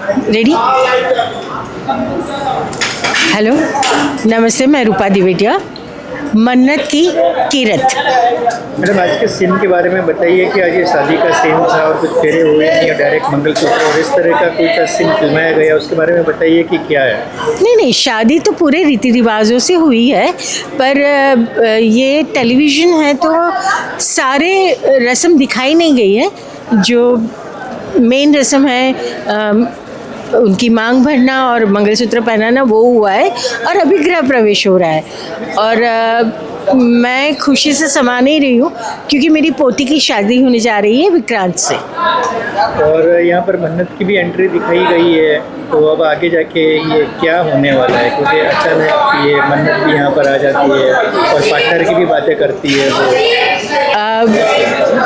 Ready. Hello, नमस्ते, मैं रूपा दिवेटिया, मन्नत की कीरत। मैडम, आज के सीन के बारे में बताइए कि आज ये शादी का सीन था और कुछ फेरे हुए हैं या डायरेक्ट मंगलसूत्र और इस तरह का कोई सीन फिल्माया गया, उसके बारे में बताइए कि क्या है। नहीं, शादी तो पूरे रीति रिवाजों से हुई है, पर ये टेलीविज़न है तो सारे रस्म दिखाई नहीं गई है। जो मेन रस्म है उनकी मांग भरना और मंगलसूत्र पहनाना, वो हुआ है और अभी गृह प्रवेश हो रहा है। और मैं खुशी से समा नहीं रही हूँ क्योंकि मेरी पोती की शादी होने जा रही है विक्रांत से। और यहाँ पर मन्नत की भी एंट्री दिखाई गई है, तो अब आगे जाके ये क्या होने वाला है, क्योंकि अचानक ये मन्नत भी यहाँ पर आ जाती है और पार्टनर की भी बातें करती है वो।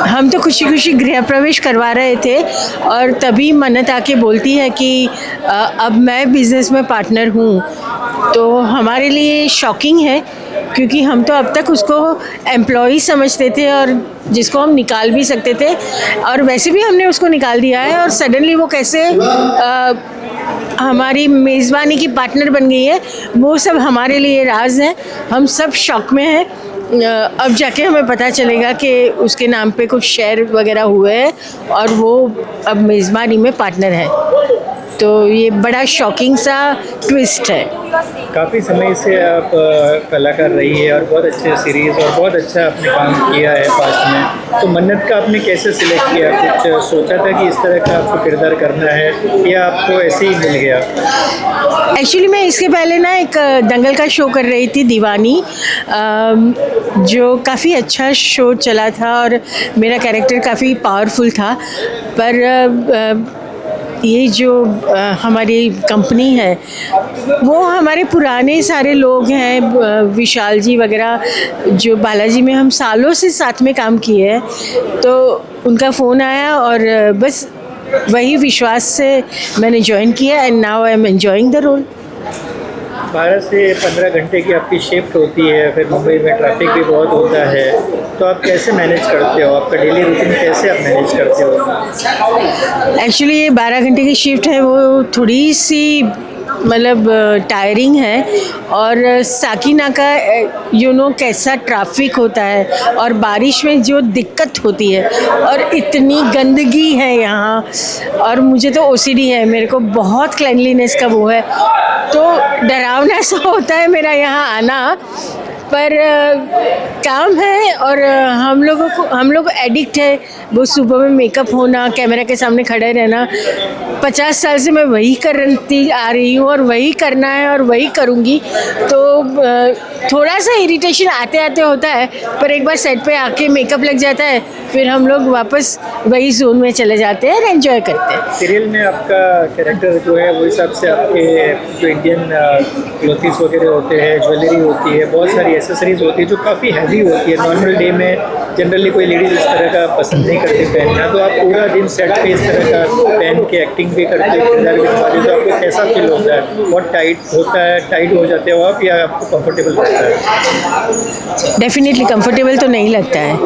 हम तो खुशी खुशी गृह प्रवेश करवा रहे थे और तभी मन्नत आके बोलती है कि अब मैं बिज़नेस में पार्टनर हूँ। तो हमारे लिए शॉकिंग है क्योंकि हम तो अब तक उसको एम्प्लॉई समझते थे और जिसको हम निकाल भी सकते थे, और वैसे भी हमने उसको निकाल दिया है और सडनली वो कैसे हमारी मेज़बानी की पार्टनर बन गई है, वो सब हमारे लिए राज है। हम सब शॉक में हैं। अब जाके हमें पता चलेगा कि उसके नाम पे कुछ शेयर वगैरह हुए हैं और वो अब मेज़बानी में पार्टनर है। तो ये बड़ा शॉकिंग सा ट्विस्ट है। काफ़ी समय से आप कलाकार रही है और बहुत अच्छे सीरीज़ और बहुत अच्छा आपने काम किया है पास्ट में, तो मन्नत का आपने कैसे सिलेक्ट किया? कुछ सोचा था कि इस तरह का आपको किरदार करना है या आपको ऐसे ही मिल गया? एक्चुअली मैं इसके पहले ना एक दंगल का शो कर रही थी, दीवानी, जो काफ़ी अच्छा शो चला था और मेरा कैरेक्टर काफ़ी पावरफुल था। पर ये जो हमारी कंपनी है वो हमारे पुराने सारे लोग हैं, विशाल जी वगैरह, जो बालाजी में हम सालों से साथ में काम किए हैं, तो उनका फ़ोन आया और बस वही विश्वास से मैंने ज्वाइन किया and now I am enjoying the role. 12 से 15 घंटे की आपकी शिफ्ट होती है, फिर मुंबई में ट्रैफिक भी बहुत होता है, तो आप कैसे मैनेज करते हो? आपका डेली रूटीन कैसे आप मैनेज करते हो? एक्चुअली ये 12 घंटे की शिफ्ट है, वो थोड़ी सी मतलब टायरिंग है। और साकिना का कैसा ट्रैफिक होता है और बारिश में जो दिक्कत होती है और इतनी गंदगी है यहाँ, और मुझे तो ओसीडी है, मेरे को बहुत क्लीनलीनेस का वो है, तो डरावना सा होता है मेरा यहाँ आना। पर काम है और हम लोग एडिक्ट है वो सुबह में मेकअप होना, कैमरा के सामने खड़े रहना। 50 साल से मैं वही करती आ रही हूँ और वही करना है और वही करूँगी, तो थोड़ा सा इरिटेशन आते आते होता है, पर एक बार सेट पे आके मेकअप लग जाता है, फिर हम लोग वापस वही जोन में चले जाते हैं और एंजॉय करते हैं। सीरियल में आपका कैरेक्टर जो है वो हिसाब से आपके जो इंडियन क्लोथिंग्स वगैरह होते हैं, ज्वेलरी होती है, बहुत सारी एसेसरीज होती है जो काफ़ी हैवी होती है। नॉर्मल डे में जनरली कोई लेडीज इस तरह का पसंद नहीं करती पहनना, तो आप पूरा दिन सेट पे इस तरह का पहन के एक्टिंग भी करते हैं, किरदार भी निभाते हैं, तो आपको कैसा फील होता है? बहुत टाइट होता है, टाइट हो जाते हो आप, या आपको कंफर्टेबल लगता है? डेफिनेटली कंफर्टेबल तो नहीं लगता है,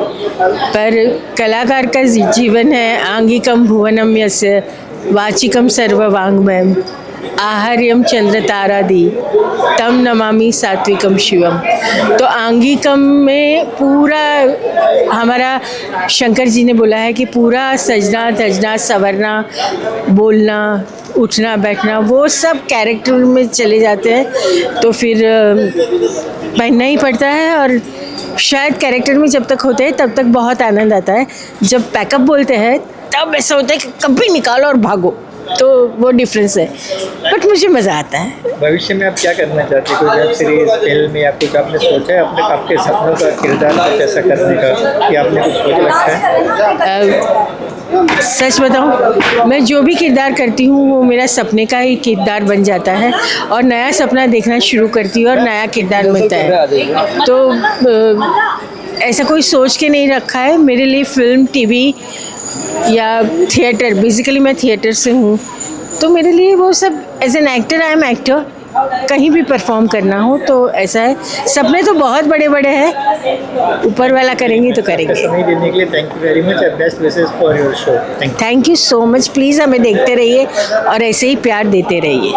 पर कलाकार का जीवन है आंगिकम भुवनम यस्य वाचिकम सर्ववांगमयम आहार्यम चंद्र तारादि तम नमामि सात्विकम शिवम। तो आंगिकम में पूरा हमारा शंकर जी ने बोला है कि पूरा सजना धजना संवरना, बोलना, उठना बैठना, वो सब कैरेक्टर में चले जाते हैं, तो फिर पहनना ही पड़ता है। और शायद कैरेक्टर में जब तक होते हैं तब तक बहुत आनंद आता है, जब पैकअप बोलते हैं तब ऐसा होता है कि कभी निकालो और भागो, तो वो डिफरेंस है, बट मुझे मज़ा आता है। भविष्य में आप क्या करना चाहते हैं? कोई वेब सीरीज, फिल्म या कुछ आपने सोचा है अपने आपके सपनों का किरदार कुछ ऐसा करने का, कि आपने कुछ सोच रखा है? सच बताऊं, मैं जो भी किरदार करती हूँ वो मेरा सपने का ही किरदार बन जाता है और नया सपना देखना शुरू करती हूँ और नया किरदार मिलता है। तो ऐसा कोई सोच के नहीं रखा है मेरे लिए। फिल्म, टीवी या थिएटर, बेसिकली मैं थिएटर से हूँ, तो मेरे लिए वो सब as an actor I am actor, कहीं भी परफॉर्म करना हो तो ऐसा है। सपने तो बहुत बड़े बड़े हैं, ऊपर वाला करेंगे तो करेंगे। समय देने के लिए thank you very much and best wishes for your show. Thank you. Thank you so much. Please हमें देखते रहिए और ऐसे ही प्यार देते रहिए।